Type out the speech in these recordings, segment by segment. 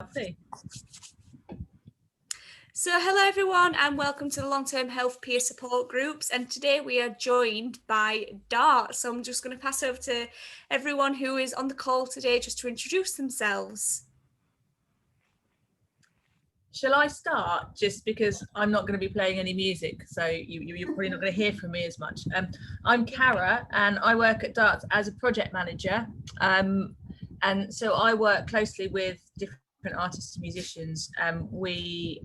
Lovely. So hello everyone and welcome to the Long-Term Health Peer Support Groups, and today we are joined by Dart. So I'm just going to pass over to everyone who is on the call today just to introduce themselves. Shall I start, just because I'm not going to be playing any music, so you're probably not going to hear from me as much. I'm Cara and I work at Dart as a project manager, and so I work closely with different artists and musicians. We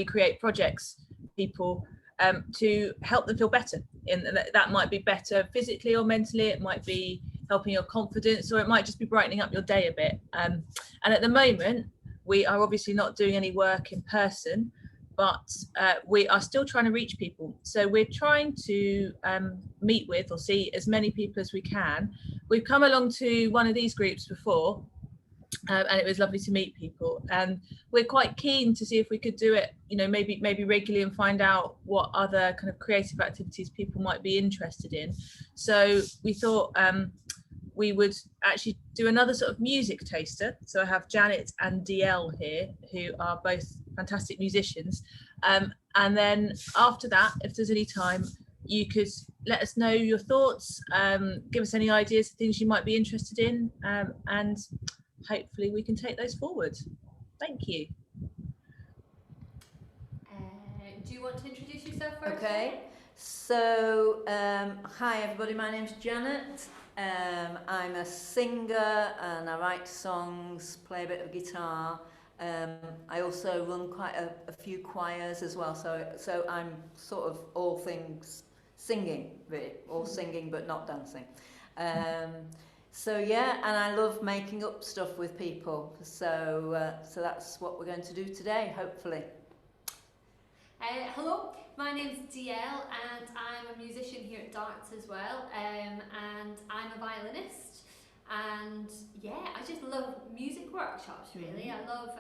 create projects for people to help them feel better. That might be better physically or mentally, it might be helping your confidence, or it might just be brightening up your day a bit. And at the moment, we are obviously not doing any work in person, but we are still trying to reach people. So we're trying to meet with or see as many people as we can. We've come along to one of these groups before, and it was lovely to meet people. And we're quite keen to see if we could do it, maybe regularly, and find out what other kind of creative activities people might be interested in. So we thought we would actually do another sort of music taster. So I have Janet and DL here, who are both fantastic musicians. And then after that, if there's any time, you could let us know your thoughts, give us any ideas, things you might be interested in, and hopefully we can take those forward. Thank you. Do you want to introduce yourself first? Okay, so hi everybody, my name's Janet. I'm a singer and I write songs, play a bit of guitar. I also run quite a few choirs as well, so I'm sort of all things singing, really, all singing but not dancing. So yeah, and I love making up stuff with people, so that's what we're going to do today, hopefully. Hello, my name's DL and I'm a musician here at Darts as well, and I'm a violinist, and yeah, I just love music workshops really. I love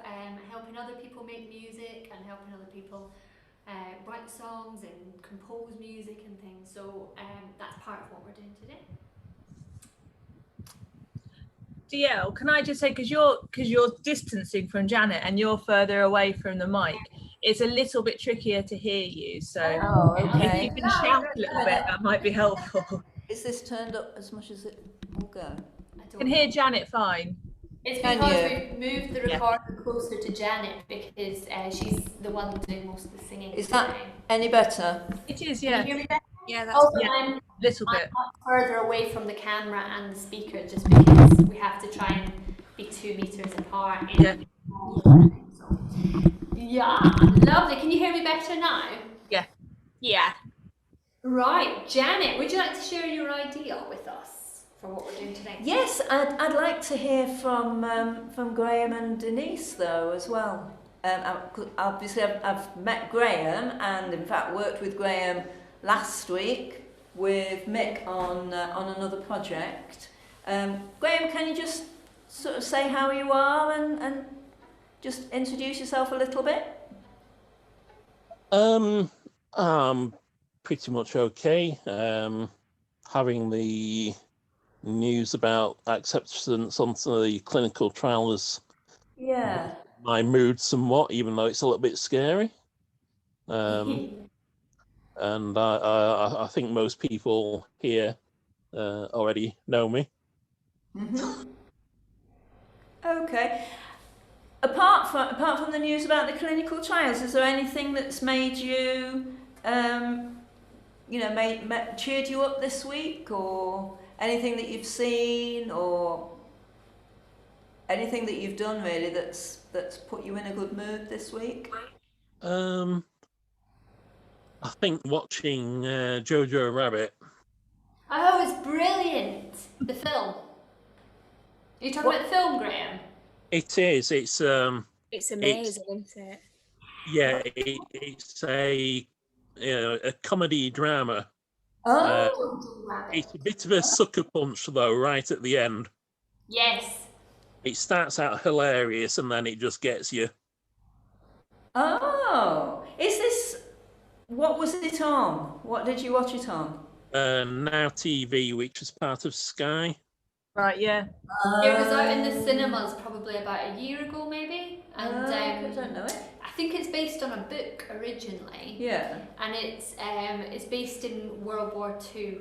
helping other people make music and helping other people write songs and compose music and things, so that's part of what we're doing today. DL, can I just say, because you're distancing from Janet and you're further away from the mic, it's a little bit trickier to hear you, so okay. if you can shout a little bit, that might be helpful. Is this turned up as much as it will go? I can hear Janet fine. It's because we've moved the recorder closer to Janet, because she's the one doing most of the singing. Is that any better? It is, yeah. Can you hear me better? Yeah, that's also, I'm a little bit further away from the camera and the speaker, just because we have to try and be 2 meters apart. Yeah, lovely. Can you hear me better now? Yeah. Right, Janet, would you like to share your idea with us for what we're doing today? Yes, I'd like to hear from Graham and Denise though as well. Obviously, I've met Graham and in fact worked with Graham last week with Mick on another project. Graham, can you just sort of say how you are and just introduce yourself a little bit? Pretty much okay. Having the news about acceptance onto the clinical trial has my mood somewhat, even though it's a little bit scary. And I think most people here already know me. Okay. Apart from the news about the clinical trials, is there anything that's made you, cheered you up this week, or anything that you've seen, or anything that you've done really that's put you in a good mood this week? I think watching Jojo Rabbit. Oh, it's brilliant! The film. Are you talking about the film, Graham? It is. It's amazing, isn't it? Yeah, it's a comedy drama. It's a bit of a sucker punch though, right at the end. Yes. It starts out hilarious and then it just gets you. Oh, what was it on? What did you watch it on? Now TV, which is part of Sky. Right, yeah. It was out in the cinemas probably about a year ago, maybe. And I don't know it. I think it's based on a book originally. Yeah. And it's based in World War II.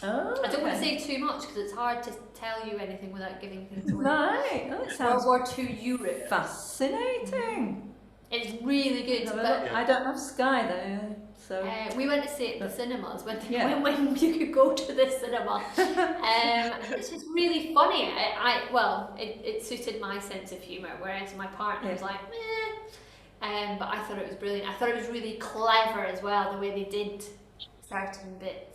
Oh, I don't want to okay. say too much because it's hard to tell you anything without giving things away. Right. Oh, it World sounds War II Europe. fascinating. It's really good. Have a But look. I don't have Sky though, so. we went to see it at the cinemas Yeah. when you could go to the cinema. It's just really funny. It suited my sense of humour, whereas my partner was like, meh. But I thought it was brilliant. I thought it was really clever as well, the way they did certain bits.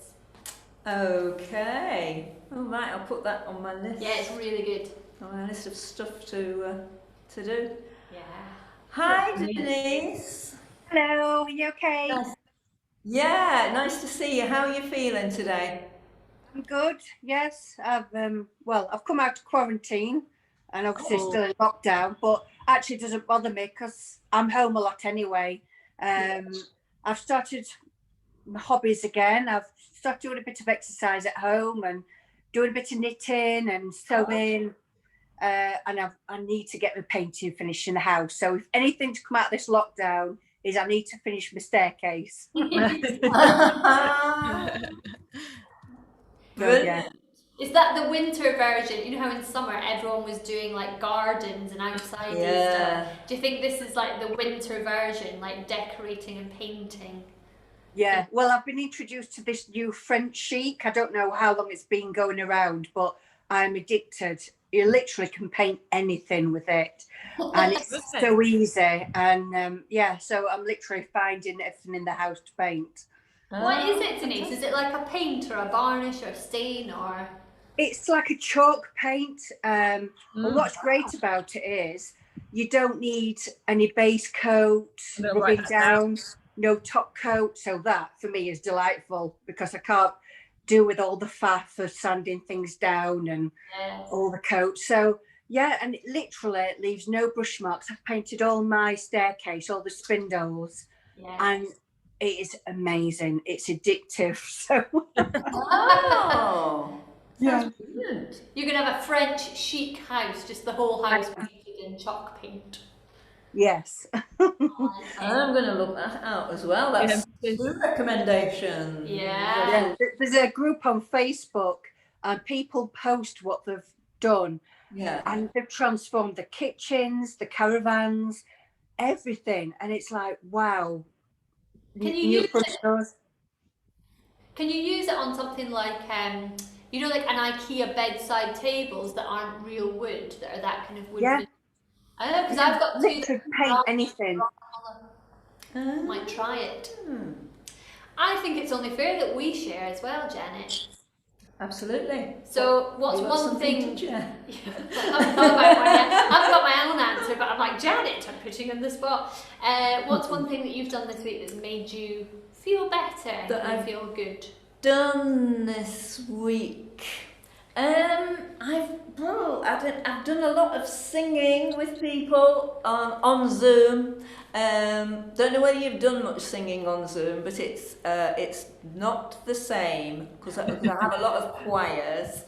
Okay. All right, I'll put that on my list. Yeah, it's really good. On my list of stuff to do. Yeah. Hi, Denise. Hello, are you okay? Nice. Yeah, nice to see you. How are you feeling today? I'm good. Yes, I've come out of quarantine, and obviously still in lockdown. But actually, it doesn't bother me because I'm home a lot anyway. I've started my hobbies again. I've started doing a bit of exercise at home and doing a bit of knitting and sewing. And I need to get the painting finished in the house. So if anything to come out of this lockdown is I need to finish my staircase. Brilliant. Is that the winter version? You know how in summer everyone was doing like gardens and outside Yeah. stuff? Do you think this is like the winter version, like decorating and painting? Yeah, well, I've been introduced to this new French chic. I don't know how long it's been going around, but I'm addicted. You literally can paint anything with it, and it's so easy. And so I'm literally finding everything in the house to paint. What is it, Denise? Is it like a paint or a varnish or a stain or? It's like a chalk paint. But what's great about it is you don't need any base coat, rubbing down, no top coat. So that for me is delightful because I can't do with all the faff of sanding things down and all the coats. So yeah, and it leaves no brush marks. I've painted all my staircase, all the spindles, and it is amazing. It's addictive. So Oh, yeah, brilliant. You can have a French chic house, just the whole house painted in chalk paint. yes. I'm going to look that out as well. That's good recommendation. Yeah. There's a group on Facebook and people post what they've done. Yeah. And they've transformed the kitchens, the caravans, everything. And it's like, wow. Can you use it on something like, you know, like an IKEA bedside tables that aren't real wood, that are that kind of wood? Yeah. I know, because I've got literally paint anything. Might try it. I think it's only fair that we share as well, Janet. Absolutely. So what's You got one something thing? to share? I've got my own answer, but I'm like, Janet, I'm putting you on the spot. What's one thing that you've done this week that's made you feel better and feel good? Done this week. I've done a lot of singing with people on Zoom. Don't know whether you've done much singing on Zoom, but it's not the same because I have a lot of choirs,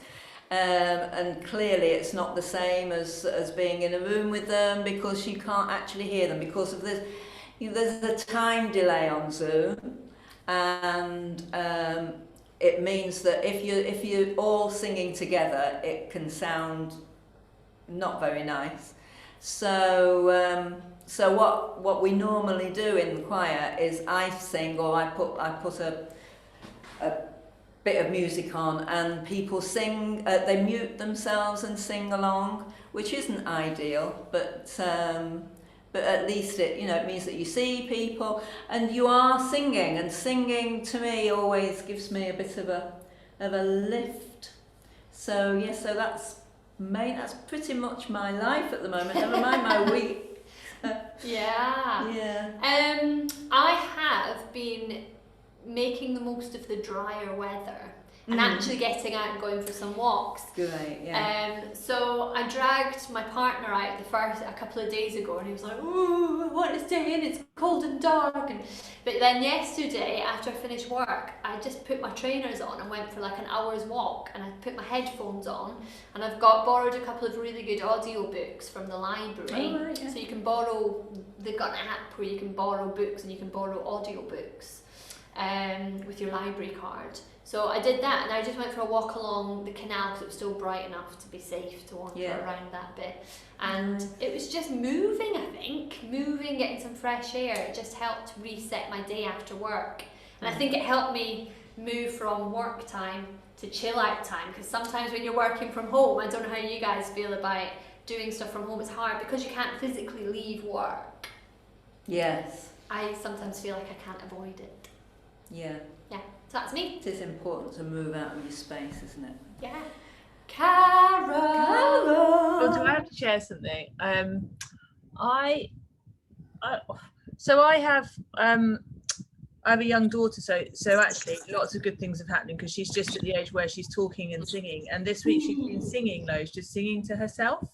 and clearly it's not the same as being in a room with them because you can't actually hear them because of this. There's a time delay on Zoom, and it means that if you're all singing together, it can sound not very nice. So what we normally do in the choir is I sing or I put a bit of music on and people sing. They mute themselves and sing along, which isn't ideal, but at least it means that you see people and you are singing, and singing to me always gives me a bit of a lift. So that's pretty much my life at the moment. Never mind my week. Yeah. I have been making the most of the drier weather and actually getting out and going for some walks. Great, yeah. So I dragged my partner out a couple of days ago, and he was like, "Oh, I want to stay in. It's cold and dark." But then yesterday, after I finished work, I just put my trainers on and went for like an hour's walk, and I put my headphones on, and I've borrowed a couple of really good audio books from the library. Oh, right, yeah. So you can borrow. They've got an app where you can borrow books, and you can borrow audio books with your library card. So I did that, and I just went for a walk along the canal because it was still bright enough to be safe to wander around that bit. And it was just moving, I think. Moving, getting some fresh air. It just helped reset my day after work. And I think it helped me move from work time to chill out time, because sometimes when you're working from home, I don't know how you guys feel about doing stuff from home, it's hard because you can't physically leave work. Yes. I sometimes feel like I can't avoid it. Yeah. Yeah, so that's me. It is important to move out of your space, isn't it? Yeah. Cara. Well, do I have to share something? So I have a young daughter, so actually lots of good things have happened because she's just at the age where she's talking and singing, and this week she's been singing loads, just singing to herself.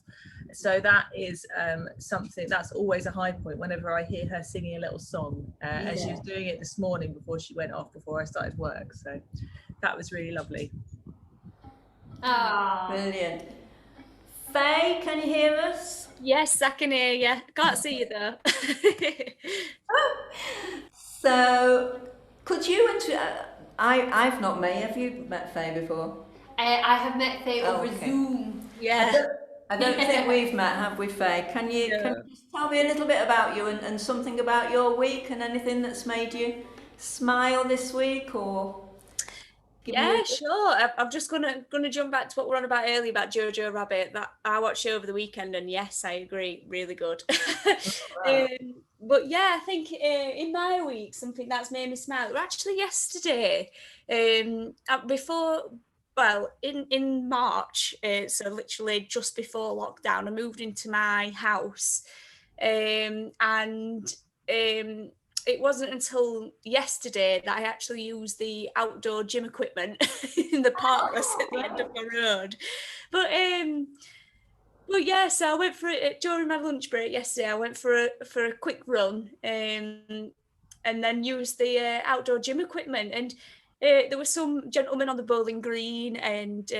So that is something that's always a high point whenever I hear her singing a little song, and she was doing it this morning before she went off, before I started work, so that was really lovely. Brilliant. Faye, can you hear us? Yes, I can hear you. Can't see you though. So, could you I've not met. Have you met Faye before? I have met Faye over okay. Zoom. Yeah. I don't think we've met, have we, Faye? Can you just tell me a little bit about you and something about your week and anything that's made you smile this week, or? Yeah, sure. I'm just gonna jump back to what we were on about earlier about Jojo Rabbit. That I watched it over the weekend, and yes, I agree, really good. But yeah, I think in my week, something that's made me smile. Well, actually, yesterday, in March, so literally just before lockdown, I moved into my house, and it wasn't until yesterday that I actually used the outdoor gym equipment in the park that's at the end of my road. But yeah, so I went for it during my lunch break yesterday. I went for a quick run, and then used the outdoor gym equipment. And there was some gentleman on the bowling green, and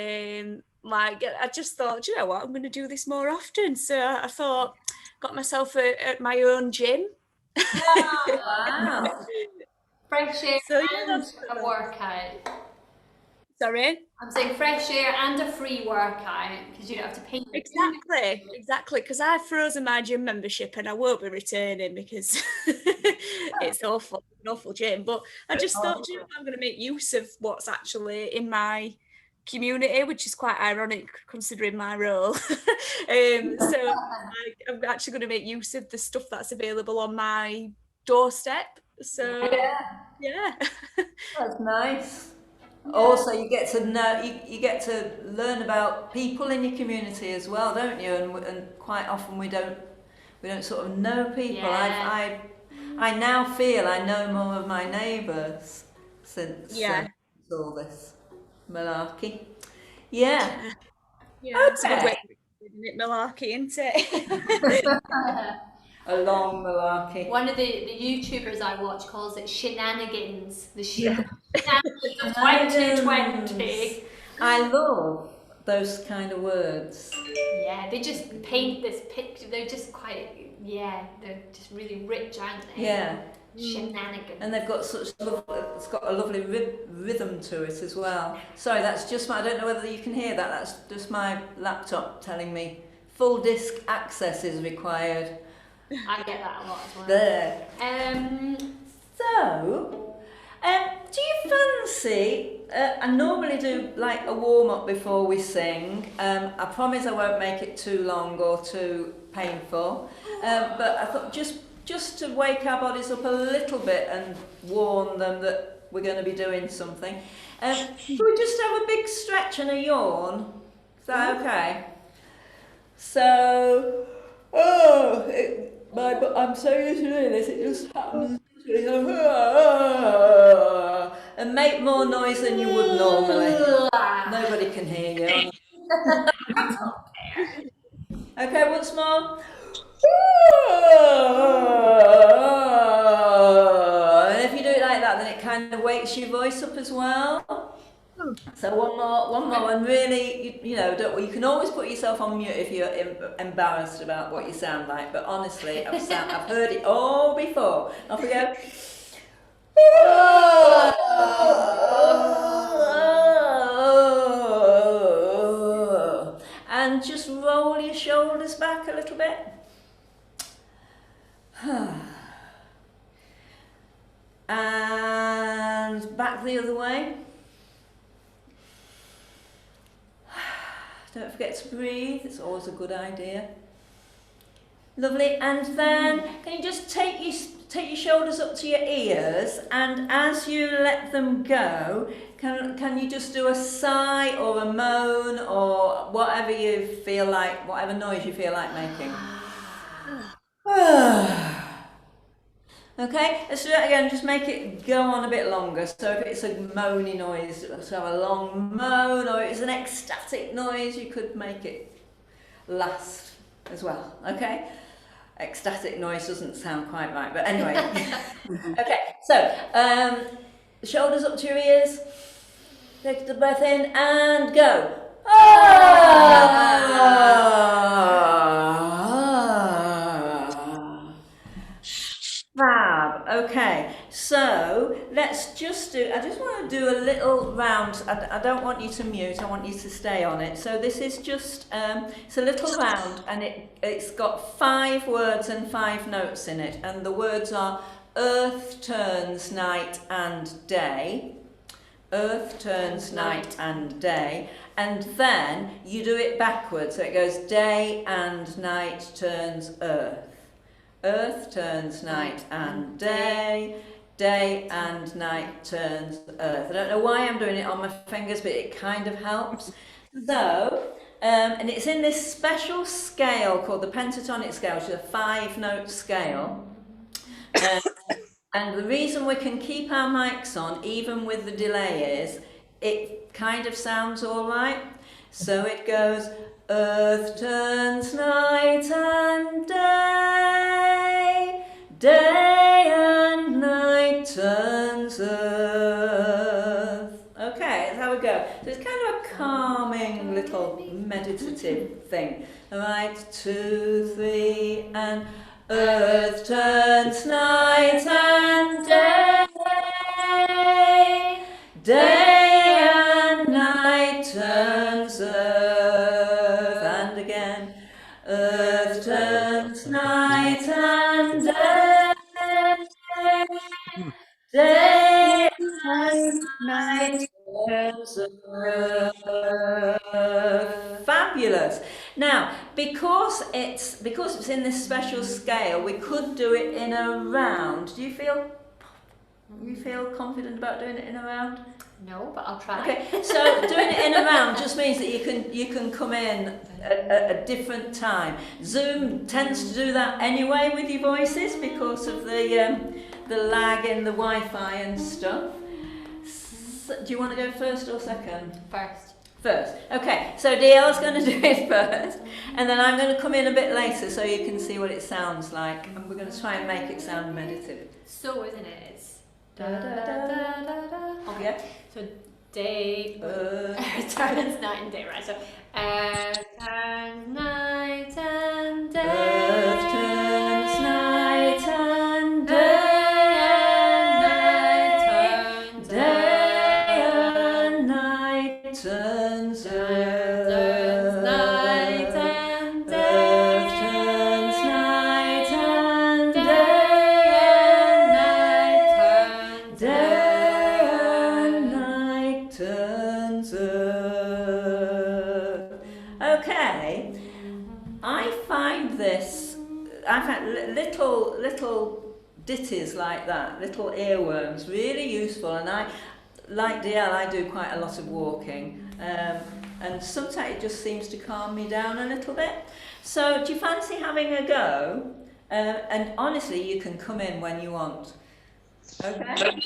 I just thought, you know what, I'm going to do this more often. So I thought, got myself my own gym. Wow. Fresh air and a workout. Sorry? I'm saying fresh air and a free workout because you don't have to pay. Exactly, because I've frozen my gym membership and I won't be returning because it's an awful gym. But I just thought, you know, I'm going to make use of what's actually in my community, which is quite ironic considering my role. So I'm actually going to make use of the stuff that's available on my doorstep. So yeah. That's nice. Yeah. Also, you get to know, you get to learn about people in your community as well, don't you? And quite often we don't sort of know people. Yeah. I now feel I know more of my neighbours since all this malarkey. Yeah. Yeah. It's a good way of it, malarkey, isn't it? A long malarkey. One of the YouTubers I watch calls it shenanigans. The shenanigans of 2020. I love those kind of words. Yeah, they just paint this picture. They're just quite, they're just really rich, aren't they? Yeah. Shenanigans. And they've got it's got a lovely rhythm to it as well. Sorry, that's just I don't know whether you can hear that. That's just my laptop telling me full disk access is required. I get that a lot as well. There. Do you fancy, I normally do like a warm-up before we sing. I promise I won't make it too long or too painful. But I thought just to wake our bodies up a little bit and warn them that we're going to be doing something. Should we just have a big stretch and a yawn? Is that okay? So, I'm so used to doing this, it just happens. and make more noise than you would normally. Nobody can hear you. Okay, once more. And if you do it like that, then it kind of wakes your voice up as well. So one more, and really, you know, you can always put yourself on mute if you're embarrassed about what you sound like. But honestly, I've heard it all before. Off we go. And just roll your shoulders back a little bit. And back the other way. Don't forget to breathe, it's always a good idea. Lovely, and then can you just take your shoulders up to your ears, and as you let them go, can you just do a sigh or a moan or whatever you feel like, whatever noise you feel like making. Okay, let's do that again, just make it go on a bit longer. So if it's a moany noise, so have a long moan, or if it's an ecstatic noise, you could make it last as well, okay? Ecstatic noise doesn't sound quite right, but anyway. Okay, so shoulders up to your ears, take the breath in and go. Fab. Okay, so let's just do, I just want to do a little round. I don't want you to mute, I want you to stay on it. So this is just, it's a little round, and it's got 5 words and 5 notes in it. And the words are earth turns night and day. Earth turns night and day. And then you do it backwards. So it goes day and night turns earth. Earth turns night and day, day and night turns earth. I don't know why I'm doing it on my fingers, but it kind of helps. So, and it's in this special scale called the pentatonic scale, which is a 5-note scale. And the reason we can keep our mics on, even with the delay, is it kind of sounds all right. So it goes, earth turns night and day, day and night turns earth. Okay, that's how we go. So it's kind of a calming little meditative thing. All right, 2, 3, and earth turns night and day, day and night turns earth. And again, earth turns night and day, day and night turns earth. Fabulous. Now, because it's in this special scale, we could do it in a round. Do you feel confident about doing it in a round? No, but I'll try. Okay, so doing it in a round just means that you can come in at a different time. Zoom tends to do that anyway with your voices because of the lag in the Wi-Fi and stuff. So, do you want to go first or second? First. Okay, so DL's going to do it first, and then I'm going to come in a bit later so you can see what it sounds like, and we're going to try and make it sound meditative. So, isn't it? It's da da Da, da da, da da da. Oh, yeah. So day turns night and day, right? So earth turns night and day. Earth turns night and day. Day and night turns earth. Night and day. Earth turns night and day. Day and night turns earth. Okay, I find little ditties like that, little earworms, really useful. And I, like DL, I do quite a lot of walking, and sometimes it just seems to calm me down a little bit. So do you fancy having a go? And honestly, you can come in when you want. Okay?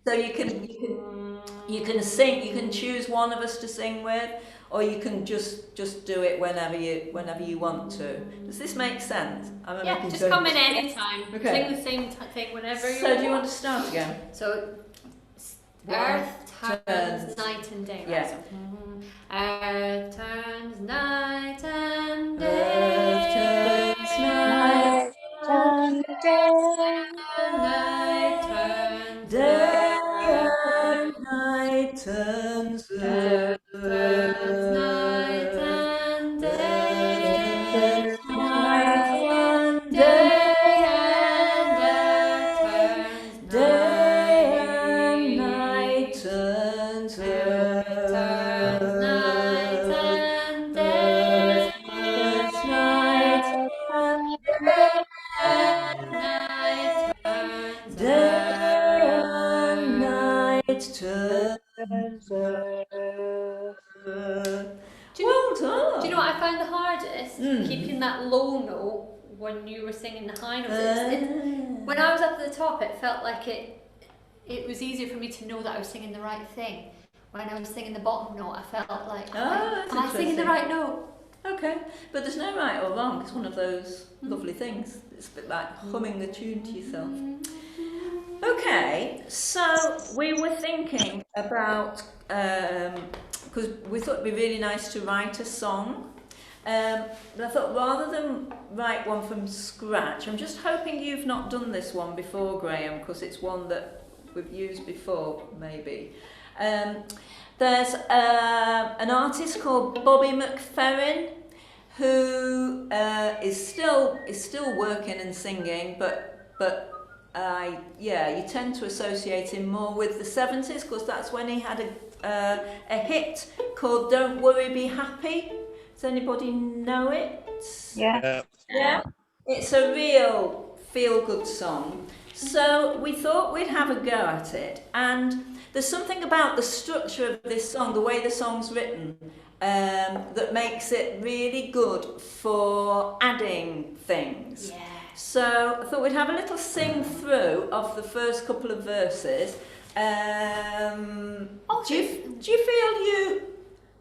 So you can sing. You can choose one of us to sing with, or you can just do it whenever you want to. Does this make sense? Yeah, just come in anytime. Okay. Sing the same thing whenever you want. So do you want to start again? So, earth turns night and day. Yeah. So, earth turns night and day. Earth turns night and day. Night turns Day and night turns Earth turns night and day. night and Day and earth turns Day and night. night turns Earth turns night and day. turns night And night turns Day and night turns Do you Well done. Do you know what I found the hardest? Mm. Keeping that low note when you were singing the high notes. When I was up at the top, it felt like it was easier for me to know that I was singing the right thing. When I was singing the bottom note, I felt like, that's am I singing the interesting. right note? Okay, but there's no right or wrong. It's one of those lovely things. It's a bit like humming a tune to yourself. Okay, so we were thinking about, because we thought it'd be really nice to write a song. But I thought rather than write one from scratch, I'm just hoping you've not done this one before, Graham, because it's one that we've used before, maybe. There's an artist called Bobby McFerrin who is still working and singing, but you tend to associate him more with the 70s because that's when he had a hit called "Don't Worry, Be Happy." Does anybody know it? Yeah. Yeah, it's a real feel-good song. So we thought we'd have a go at it, and there's something about the structure of this song, the way the song's written, that makes it really good for adding things. Yeah. So I thought we'd have a little sing through of the first couple of verses.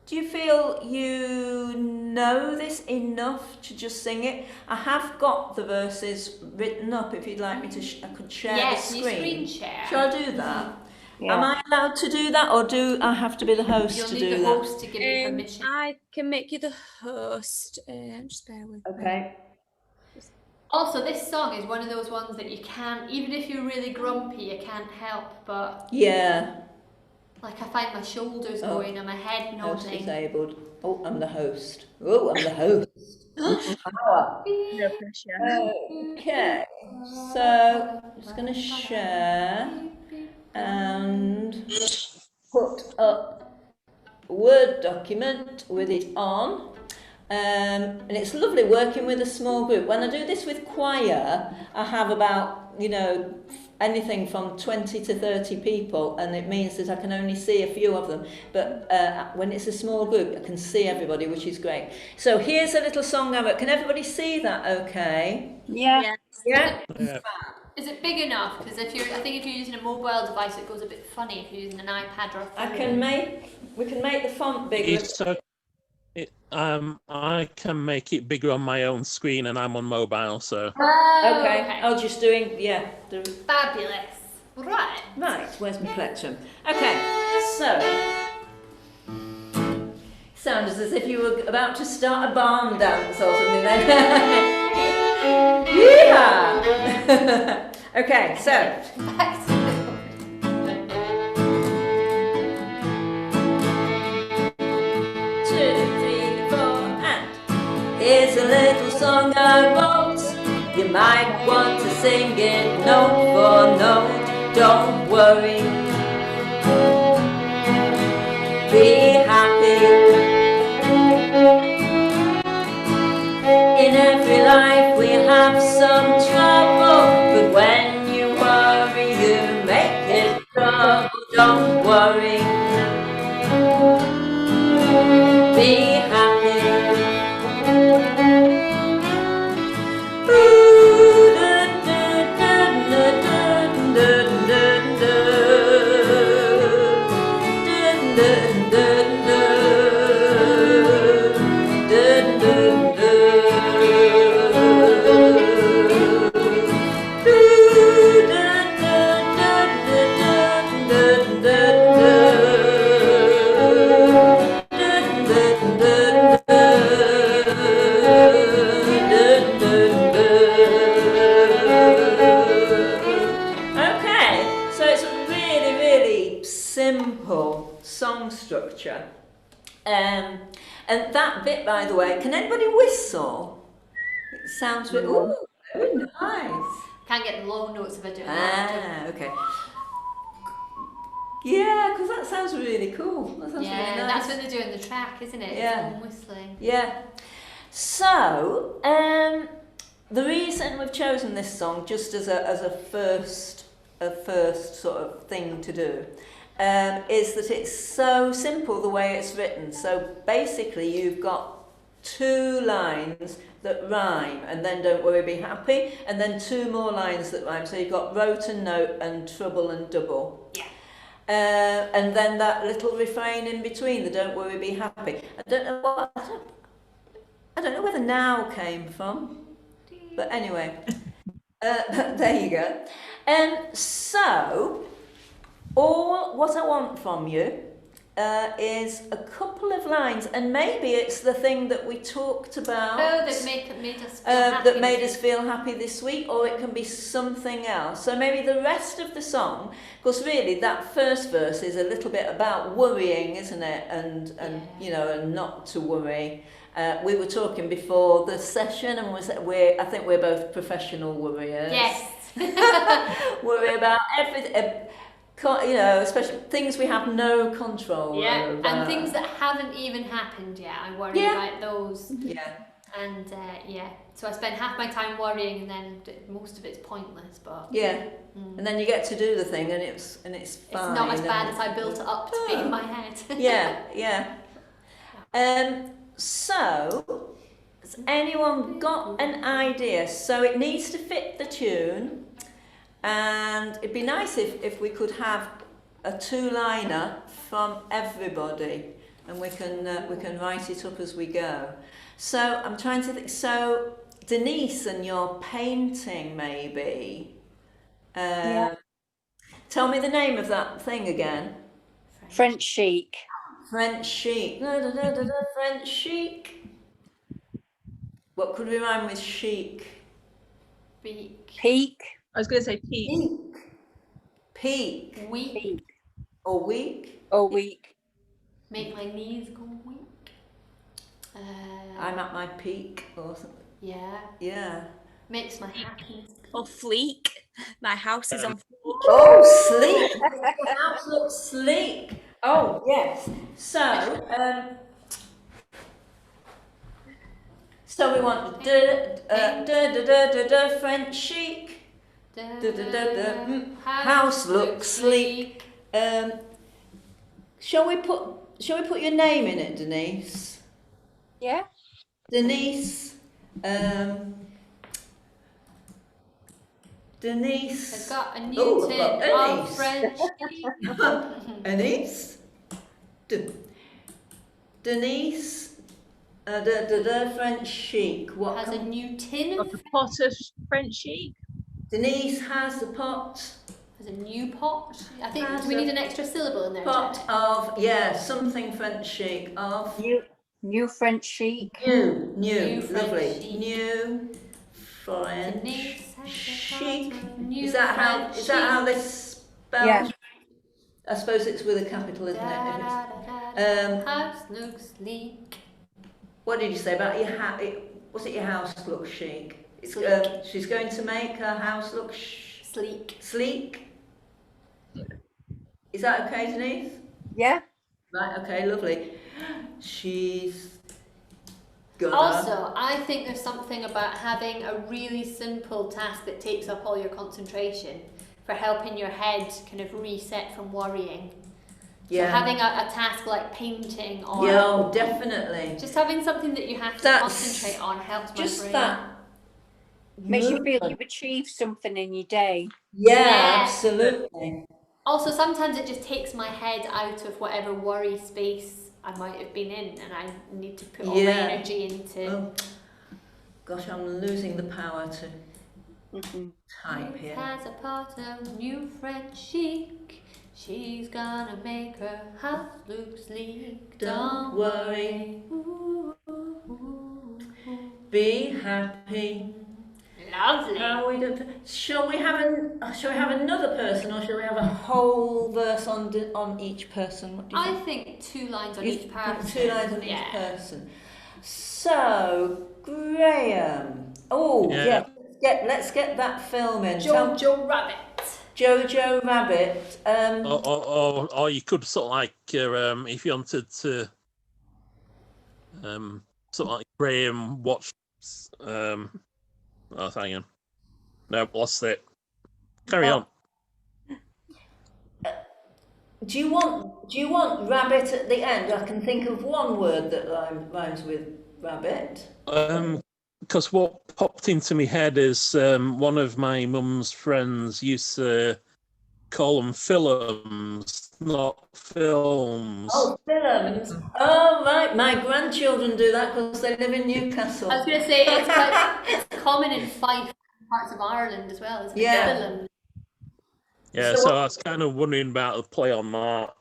Do you feel you know this enough to just sing it? I have got the verses written up. If you'd like me to, I could share the Yes, screen. you screen share. Shall I do that? Am I allowed to do that, or do I have to be the host You'll to need do the that? host to give you permission. I can make you the host. Just bear with me. Okay. Also, this song is one of those ones that you can't, even if you're really grumpy, you can't help but, Yeah. like, I find my shoulders Oh. going and my head Host nodding. disabled. Oh, I'm the host. Oh, I'm the host. Power. No pressure. Okay. So I'm just going to share and put up a Word document with it on. And it's lovely working with a small group. When I do this with choir, I have about, anything from 20 to 30 people, and it means that I can only see a few of them. But when it's a small group, I can see everybody, which is great. So here's a little song I wrote. Can everybody see that okay? Yeah. Yeah? Yeah. Is it big enough? Because I think if you're using a mobile device, it goes a bit funny if you're using an iPad or a phone. We can make the font bigger. It's I can make it bigger on my own screen, and I'm on mobile, so. Oh, Okay. Oh, just doing, Fabulous. Right. Right, where's my plectrum? Okay, so. Sounds as if you were about to start a barn dance or something then. Yeah! Okay, so. Back to Here's a little song I wrote. You might want to sing it note for note. Don't worry, be happy. In every life we have some trouble, but when you worry you make it trouble. Don't worry, be happy. structure. And that bit, by the way, can anybody whistle? It sounds really, ooh, very nice. Can't get the low notes if I do it. Ah, okay. Yeah, because that sounds really cool. That sounds yeah, really nice. that's what they do in the track, isn't it? Yeah. It's all whistling. Yeah. So, the reason we've chosen this song just as a first sort of thing to do is that it's so simple the way it's written. So basically you've got 2 lines that rhyme and then don't worry, be happy, and then 2 more lines that rhyme. So you've got rote and note and trouble and double. Yeah. And then that little refrain in between, the don't worry, be happy. I don't know where the now came from, but anyway, there you go. So, what I want from you is a couple of lines, and maybe it's the thing that we talked about. Oh, that made us feel happy. That made us feel happy this week, or it can be something else. So maybe the rest of the song, because really that first verse is a little bit about worrying, isn't it? And you know, and not to worry. We were talking before the session, and I think we're both professional worriers. Yes. Worry about everything. You know, especially things we have no control over. And things that haven't even happened yet. I worry about those. Yeah. And so I spend half my time worrying, and then most of it's pointless. But yeah, and then you get to do the thing, and it's fine. It's not as bad as I built it up to be in my head. yeah. So, has anyone got an idea? So it needs to fit the tune. And it'd be nice if we could have a 2-liner from everybody, and we can write it up as we go. So I'm trying to think. So Denise, and your painting, maybe. Tell me the name of that thing again. French chic. French chic. French chic. What could we rhyme with chic? Peak. I was going to say peak. Peak. Weak. Or weak. Or weak. Make my knees go weak. I'm at my peak or something. Yeah. Yeah. Makes my happiness. Or fleek. My house is on fleek. Oh, sleek. Your house looks sleek. Oh, yes. So we want French chic. House looks sleek. Shall we put your name in it, Denise? Yeah. Denise. Denise. I've got a new tin of French chic. Denise. Denise. French chic. What Has a new tin Of the pot of French chic. Denise has a pot. Has a new pot. I think, do we need an extra syllable in there? Pot Jen? of, something French chic of. New French chic. New, French lovely. chic. New French Denise has a chic. pot of new Is that French how they chic. spell? Yeah. I suppose it's with a capital, isn't it? House looks sleek. What did you say about your house? Was it your house looks chic? Sleek. She's going to make her house look Sleek. sleek. Is that okay, Denise? Yeah. Right, okay, lovely. She's gonna... Also, I think there's something about having a really simple task that takes up all your concentration for helping your head kind of reset from worrying. Yeah. So having a task like painting or definitely. just having something that you have to concentrate on helps my just brain. that Makes you feel movement. you've achieved something in your day. Yeah, absolutely. Also, sometimes it just takes my head out of whatever worry space I might have been in, and I need to put all my energy into. Oh, gosh, I'm losing the power to type here. Has a pot of new French chic. She's gonna make her house look sleek. Don't worry. Ooh, ooh, ooh, ooh. Be happy. Lovely. Shall we have another person, or shall we have a whole verse on each person? What do you I think? think 2 lines on You each think person. 2 lines on each Yeah. person. So, Graham. Oh, Yeah. Let's get that film in. Jojo Rabbit. Jojo Rabbit. Or you could sort of like if you wanted to sort of like Graham watched oh, hang on. No, lost it. Carry on. Do you want rabbit at the end? I can think of one word that rhymes with rabbit. Because what popped into my head is one of my mum's friends used to call them films, not films. Oh, films. Oh, right. My grandchildren do that because they live in Newcastle. I was going to say it's common in Fife parts of Ireland as well, isn't it? Yeah. Film. Yeah, so I was kind of wondering about the play on that.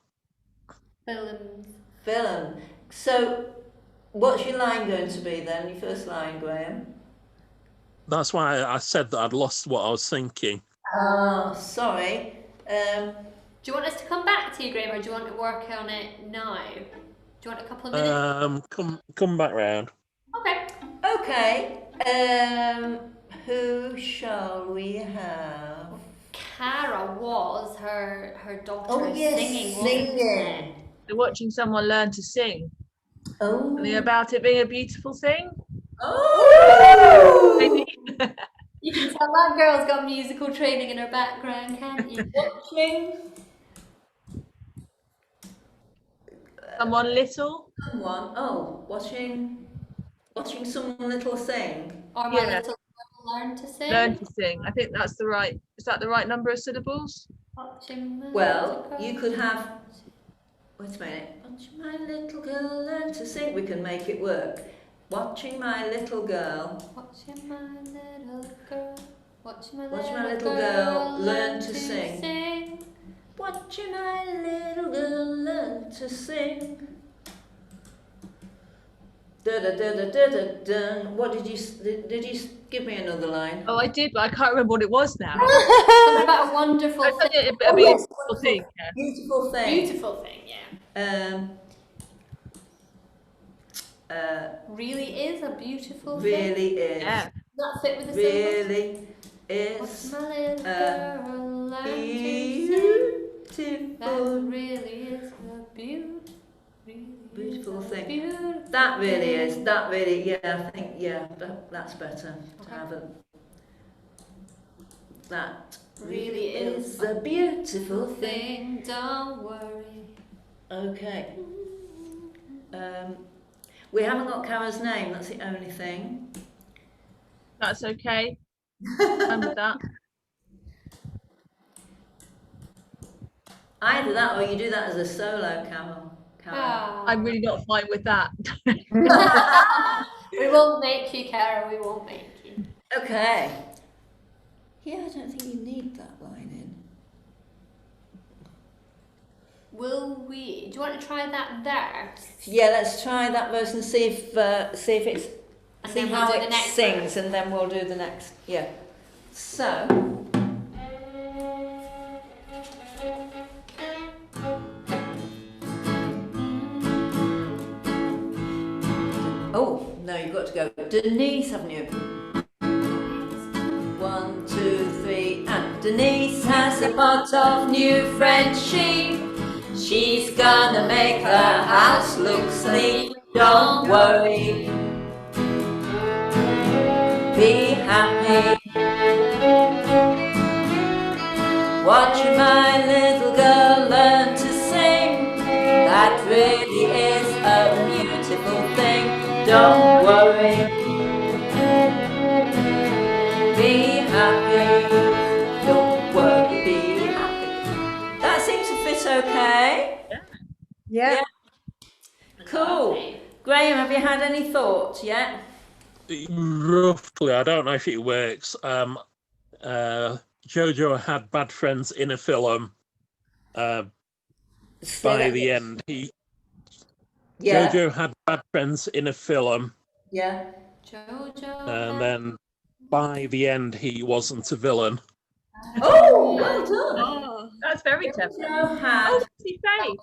Film. So, what's your line going to be then? Your first line, Graham? That's why I said that I'd lost what I was thinking. Oh, sorry. Do you want us to come back to you, Graham, or do you want to work on it now? Do you want a couple of minutes? Come back round. Okay. Okay. Who shall we have? Cara was her daughter Oh, yes, singing. Wasn't it? They're watching someone learn to sing. Oh. Something about it being a beautiful thing. Oh. Maybe. You can tell that girl's got musical training in her background, can't you? Watching Someone little. someone. Oh, watching someone little sing. Or my Yeah. little girl learn to sing. Learn to sing. I think that's the right. Is that the right number of syllables? Watching my Well, little you girl. could have. Wait a minute. Watching my little girl learn to sing. We can make it work. Watching my little girl. Watching my little girl. Watching my Watching my little little girl learn to sing. sing. Watching my little girl learn to sing. Da da da da da da da. What did you give me another line? Oh, I did, but I can't remember what it was now. Something about a wonderful I thing. think it'd be Oh, a yes, beautiful thing. Yeah. Beautiful thing. Beautiful thing, yeah. Really is a beautiful thing. Really is. Yeah. Not fit with the syllables. Really Watch is my little girl learn to sing. That beautiful. really is a Beautiful thing. Beautiful That really thing. is. That really, yeah, I think, yeah, that's better to Okay. have it. That Really is a beautiful thing. Thing, don't worry. Okay. We haven't got Cara's name, that's the only thing. That's okay. I'm with that. Either that or you do that as a solo, Cara. Ah. I'm really not fine with that. We won't make you, Cara. We won't make you. Okay. Yeah, I don't think you need that line in. Will we? Do you want to try that there? Yeah, let's try that verse and see if it's And see then we'll how do the it next sings, verse. and then we'll do the next. Yeah. So. Oh no, you've got to go. Denise, haven't you? 1, 2, 3, and Denise has a pot of new French sheep. She's gonna make her house look sleek. Don't worry, be happy. Watching my little girl learn to sing. That really is a beautiful thing. Don't worry, be happy. Don't worry, be happy. That seems to fit okay. Yeah. Cool. Lovely. Graham, have you had any thoughts yet? Roughly, I don't know if it works. Jojo had bad friends in a film. By the end, Yeah. Jojo had bad friends in a film, Jojo. and then by the end, he wasn't a villain. Oh, well done. Oh, That's very clever. Jojo had. Oh, see, Faye.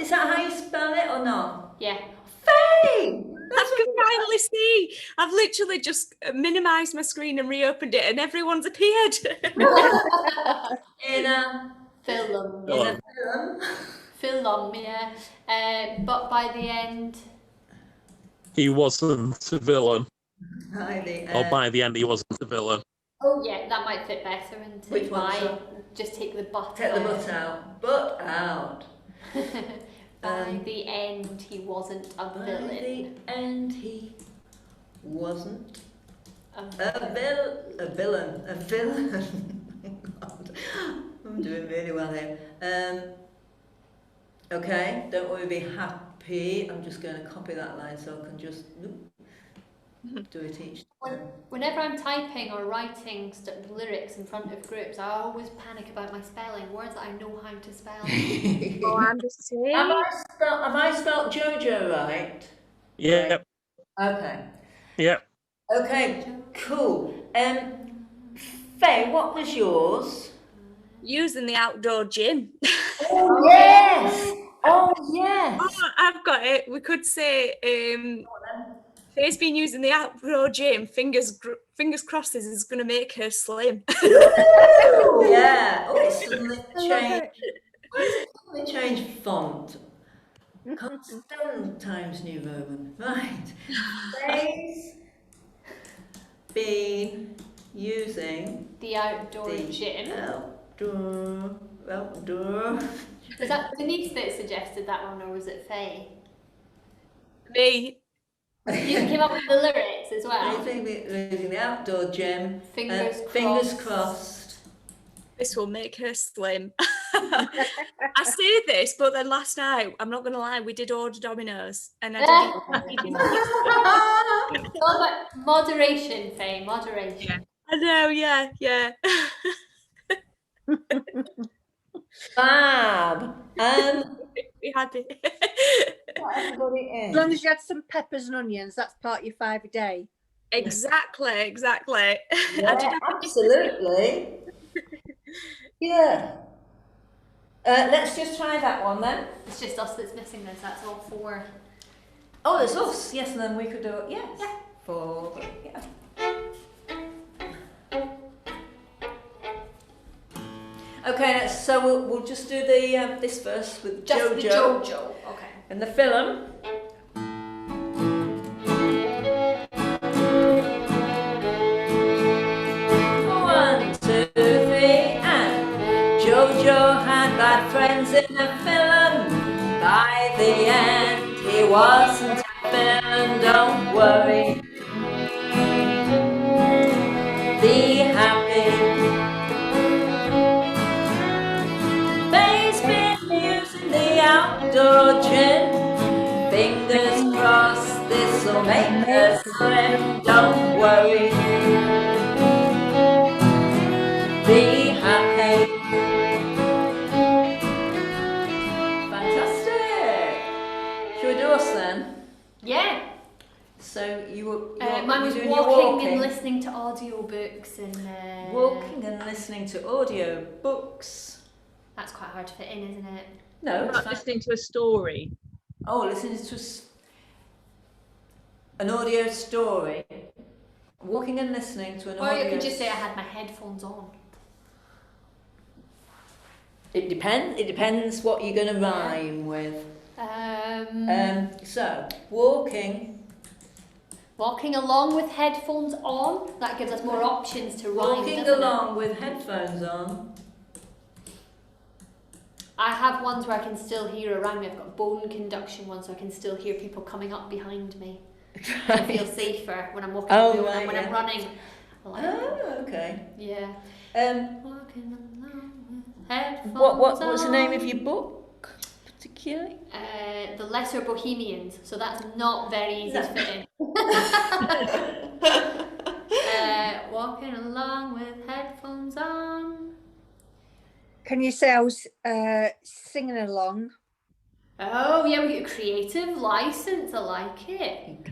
Is that how you spell it or not? Yeah. Faye! I can finally see. I've literally just minimised my screen and reopened it, and everyone's appeared. In a Film. Villain. Film, yeah. But by the end, He wasn't a villain. by the Or by the end, he wasn't a villain. oh yeah, that might fit better into Which one, by sorry? just take the butt Take the out. butt out. Butt out. By the end, he wasn't a By villain. the end, he wasn't A a villain. A villain. God, I'm doing really well here. Okay, don't worry, be happy. I'm just going to copy that line so I can just do it each time. Whenever I'm typing or writing lyrics in front of groups, I always panic about my spelling, words that I know how to spell. Oh, I'm the same. Have I spelled Jojo right? Yep. Okay. Yep. Okay, cool. Faye, what was yours? Using the outdoor gym. Oh, yes! Oh, yes! Oh, I've got it. We could say Faye's been using the outdoor gym. Fingers crossed this is going to make her slim. Yeah. Oh, it's suddenly changed. Why is it suddenly changed font? Can't stand Times New Roman. Right. Faye's been using The outdoor the gym. outdoor. Was that Denise that suggested that one, or was it Faye? Me. You came up with the lyrics as well. Using the outdoor gym. Fingers Fingers crossed. crossed. This will make her slim. I say this, but then last night, I'm not going to lie, we did order Domino's, and I didn't. Oh, but moderation, Faye, moderation. Yeah. I know, yeah. Fab. We had it. Everybody in. As long as you had some peppers and onions, that's part of your 5 a day. Exactly. Yeah, absolutely. Yeah. Let's just try that one then. It's just us that's missing this, that's all 4. Oh, there's us. Yes, and then we could do it. Yes. Yeah. 4. Yeah. Okay, so we'll just do the this verse with Just Jojo. the Jojo, okay. And the film. One, two, three, and Jojo had bad friends in the film. By the end, he wasn't a villain, don't worry. Be happy. Faye's been using the outdoor gym. Fingers crossed, this'll make her slim. Don't worry. Be happy. Fantastic. Should we do us then? Yeah. So you were Mine was doing your walking and listening to audiobooks and walking and listening to audio books. That's quite hard to fit in, isn't it? No, it's Not fine. listening to a story. Oh, listening to an audio story. Walking and listening to an Or audio. you could just say I had my headphones on. It depends. It depends what you're going to rhyme with. So walking along with headphones on. That gives us more options to rhyme. Walking doesn't along with headphones on. I have ones where I can still hear around me. I've got bone conduction ones, so I can still hear people coming up behind me. I feel safer when I'm walking. Right, when I'm running. I like Oh, okay. Yeah. Walking along with headphones What's the name of on. your book, particularly? The Lesser Bohemians. So that's not very easy to fit in. Walking along with headphones on. Can you say I was singing along? Oh yeah, we get a creative license. I like it.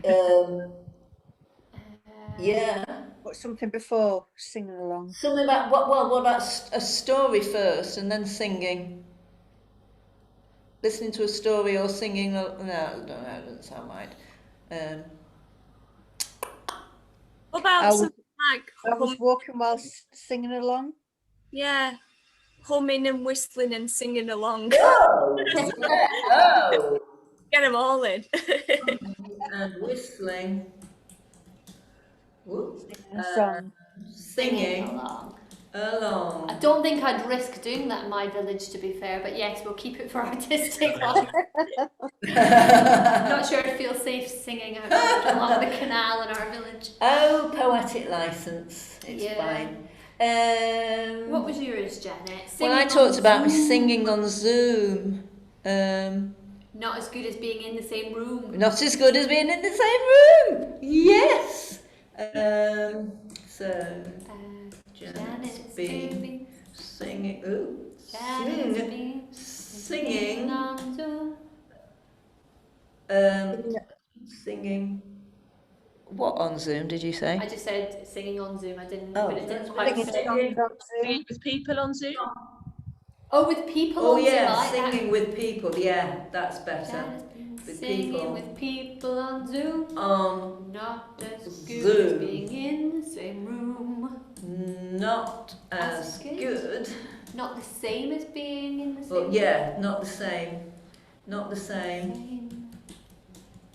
Yeah. What's something before singing along? Something about what about a story first and then singing? Listening to a story or singing? No, it doesn't sound right. What about I was- something like I was walking while singing along. yeah, humming and whistling and singing along. Oh, Get them all in. and whistling. Whoop. A song. Singing along. I along. don't think I'd risk doing that in my village, to be fair, but yes, we'll keep it for artistic life. I'm not sure I'd feel safe singing out along the canal in our village. Oh, poetic license. It's Yeah. fine. What was yours, Janet? Well, I Singing talked on about Zoom? singing on Zoom. Not as good as being in the same room. Not as good as being in the same room. Yes. So Janet's been doing- singing. Ooh, Janet's been singing. on Zoom. Singing. What on Zoom did you say? I just said singing on Zoom. I didn't. Oh, but it didn't that's quite Singing fit. songs on Zoom. Singing with people on Zoom. Oh, with people. Oh on yeah, Zoom, I like that. singing with people. Yeah, that's better. Janet's been With singing people. with people on Zoom. On Not as good Zoom. as being in the same room. not That's as good. good. Not the same as being in the same Well, yeah, not the same. Not the same room.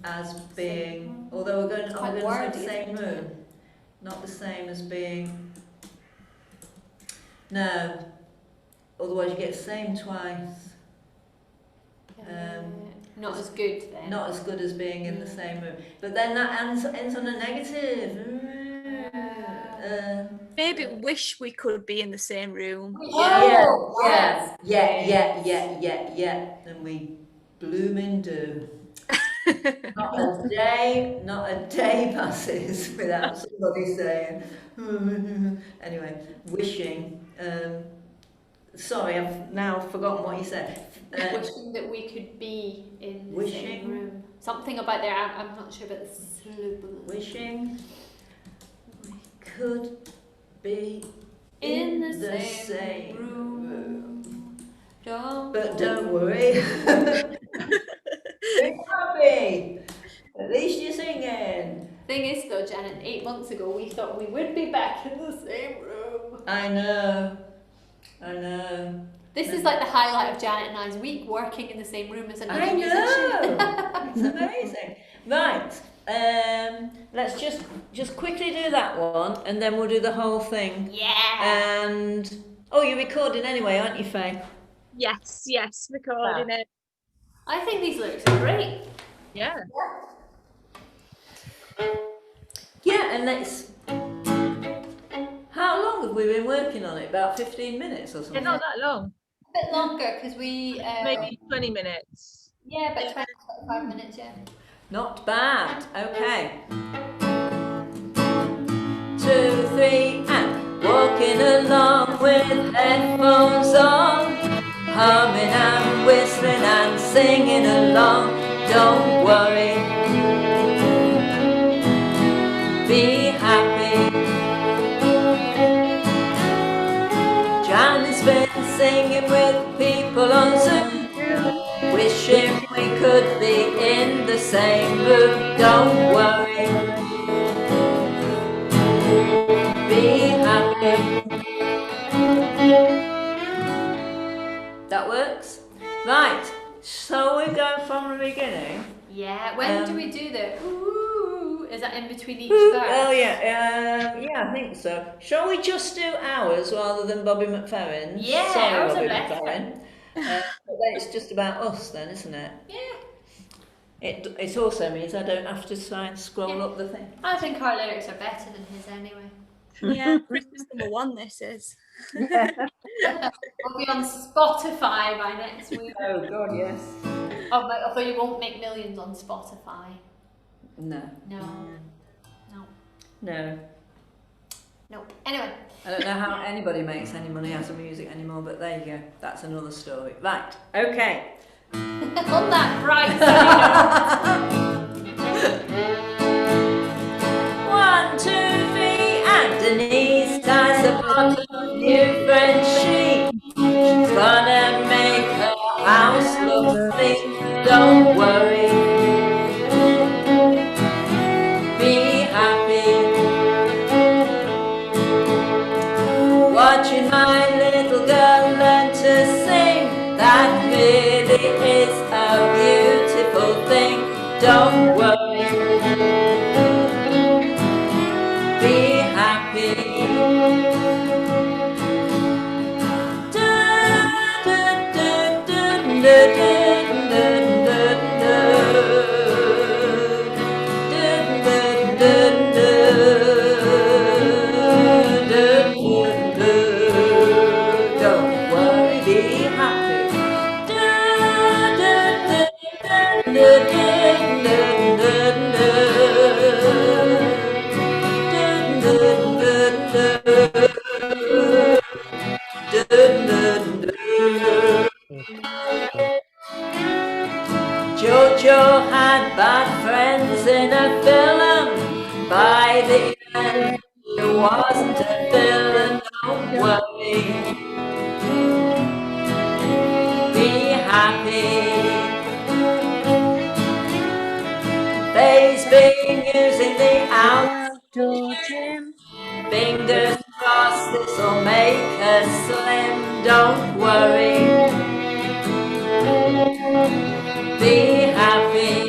as being. Although we're going, Quite I'm going to say the wordy, same isn't it? room. Not the same as being. No. Otherwise, you get same twice. Not as good then. Not as good as being in the same room. But then that ends on a negative. Maybe wish we could be in the same room. Yeah. And we blooming do. Not a day passes without somebody saying. Anyway, wishing. Sorry, I've now forgotten what you said. Wishing that we could be in the Wishing. same room. Something about there. I'm not sure about the syllable. Wishing we could be In the the same same room. Don't. But don't worry. Be happy. At least you're singing. Thing is, though, Janet, 8 months ago we thought we would be back in the same room. I know. This is like the highlight of Janet and I's week, working in the same room as another I musician. know. It's amazing. Right. Let's just quickly do that one, and then we'll do the whole thing. Yeah. And you're recording anyway, aren't you, Faye? Yes, recording it. I think these lyrics are great. Yeah. Yeah, and let's. How long have we been working on it? About 15 minutes or Yeah, something? not that long. A bit longer because we. Maybe 20 minutes. Yeah, about 20, 25 minutes, yeah. Not bad. Okay. 2, 3, and walking along with headphones on, humming and whistling and singing along. Don't worry. Be happy. Janet's been singing with people on Zoom, wishing we could be in the same room. Don't worry. Be happy. That works? Right. So we go from the beginning. Yeah, when do we do the ooh? Is that in between each Oh verse? yeah, I think so. Shall we just do ours rather than Bobby McFerrin's? Yeah, Sorry, ours Bobby are better. McFerrin. But then it's just about us then, isn't it? Yeah. It also means I don't have to try and scroll Yeah. up the thing. I think our lyrics are better than his anyway. Yeah, Christmas #1 this is. We'll be on Spotify by next week. Oh God, yes. Although you won't make millions on Spotify. No. No. Anyway. I don't know how anybody makes any money out of music anymore, but there you go. That's another story. Right. Okay. On that bright side. 1, 2, She ties a pot of new French sheet. She's gonna make her house look clean. Don't worry, be happy. Watching my little girl learn to sing, that really is a beautiful thing. Don't worry, be happy. Don't worry, be happy. Jojo had bad friends in a film. By the end, it wasn't a villain. Don't worry, be happy. They's been using the outdoor gym. Fingers crossed this'll make her slim. Don't worry, be happy.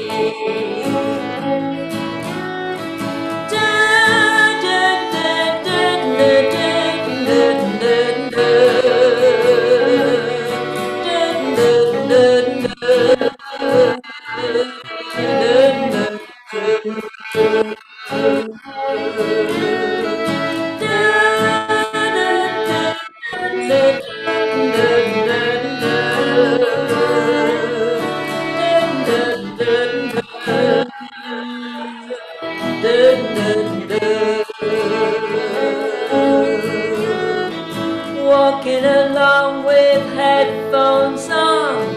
Walking along with headphones on,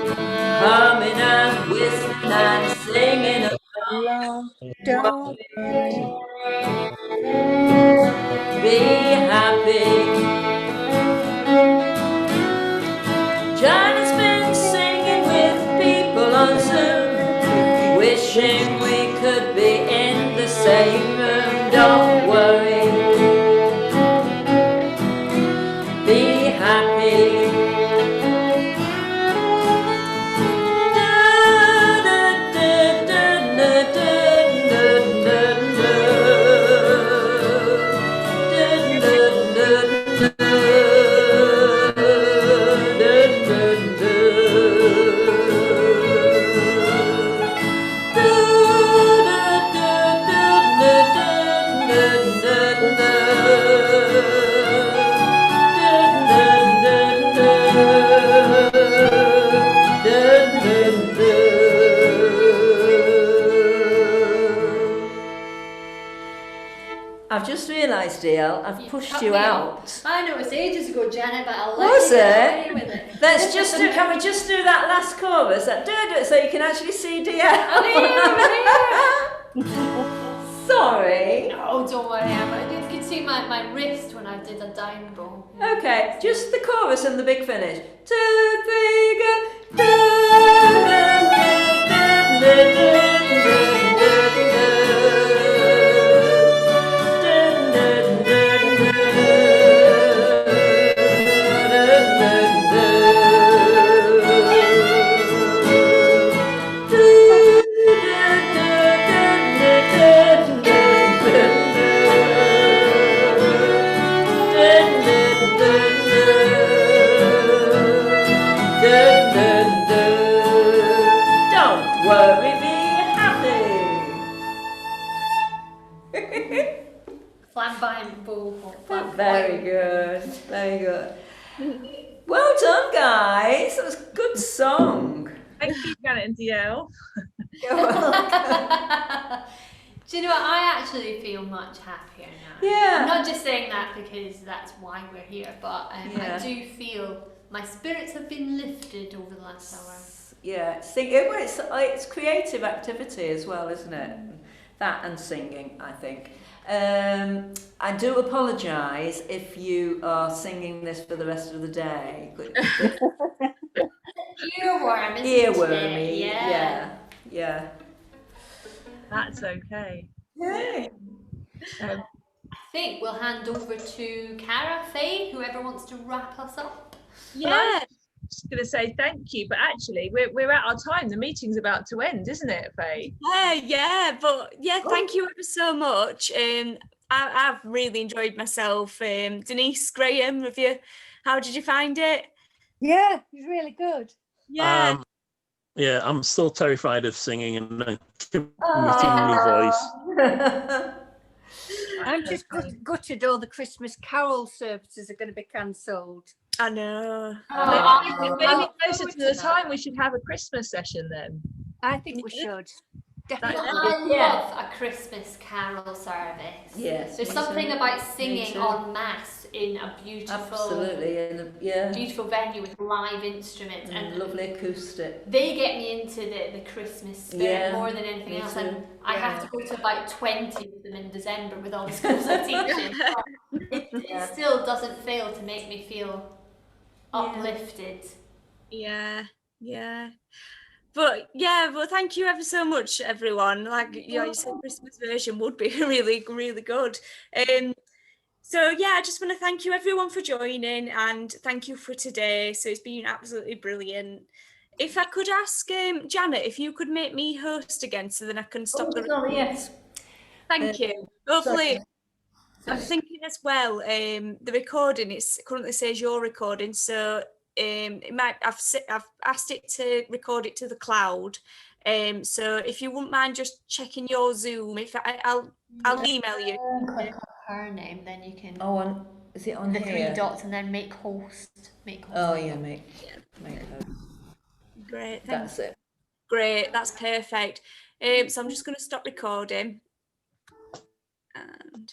humming and whistling and singing along. Don't worry, be happy. Janet's been singing with people on Zoom, wishing we could be in the same room. Don't worry, be happy. I've just realised, DL, I've pushed cut you me out. off. I know it was ages ago, Janet, but I'll Was let you it? get away with it. Let's just do, can we just do that last chorus, that do so you can actually see DL? Sorry. No, don't worry, Emma. You could see my wrist when I did a down bow. Okay, just the chorus and the big finish. 2, 3, Don't worry, be happy. Flamboyant bow. Very good, very good. Well done, guys. That was a good song. Thank you, Janet and DL. You're welcome. Do you know what? I actually feel much happier now. Yeah. I'm not just saying that because that's why we're here, but Yeah. I do feel my spirits have been lifted over the last hour. Yeah, it's creative activity as well, isn't it? That and singing, I think. I do apologise if you are singing this for the rest of the day. Earworm, isn't Earwormy, it? yeah. That's okay. Yeah. Um, I think we'll hand over to Cara, Faye, whoever wants to wrap us up. Yeah. just going to say thank you, but actually we're at our time. The meeting's about to end, isn't it, Faye? Yeah, but yeah, thank you ever so much. I've really enjoyed myself. Denise, Graham, how did you find it? Yeah, it was really good. Yeah. Yeah, I'm still terrified of singing and committing my voice. I'm just gutted all the Christmas Carol services are going to be cancelled. I know. Maybe closer to the time we should have a Christmas session then. I think we should. Definitely. I love a Christmas carol service. Yes. There's something about singing en masse in a beautiful, beautiful venue with live instruments and lovely acoustic. They get me into the Christmas spirit more than anything else, and I have to go to about 20 of them in December with all the schools I teach in. It still doesn't fail to make me feel uplifted. Yeah. But thank you ever so much, everyone. Like you said, Christmas version would be really, really good. So yeah, I just want to thank you everyone for joining, and thank you for today. So it's been absolutely brilliant. If I could ask Janet, if you could make me host again, so then I can stop the recording. Yes. Thank you. Hopefully, I'm thinking as well. The recording currently says you're recording, so. It might. I've asked it to record it to the cloud. So if you wouldn't mind just checking your Zoom, I'll email you. Click on her name, then you can. Oh, is it on the here? 3 dots and then make host. Oh yeah, make host. Great. That's it. Great. That's perfect. So I'm just going to stop recording. And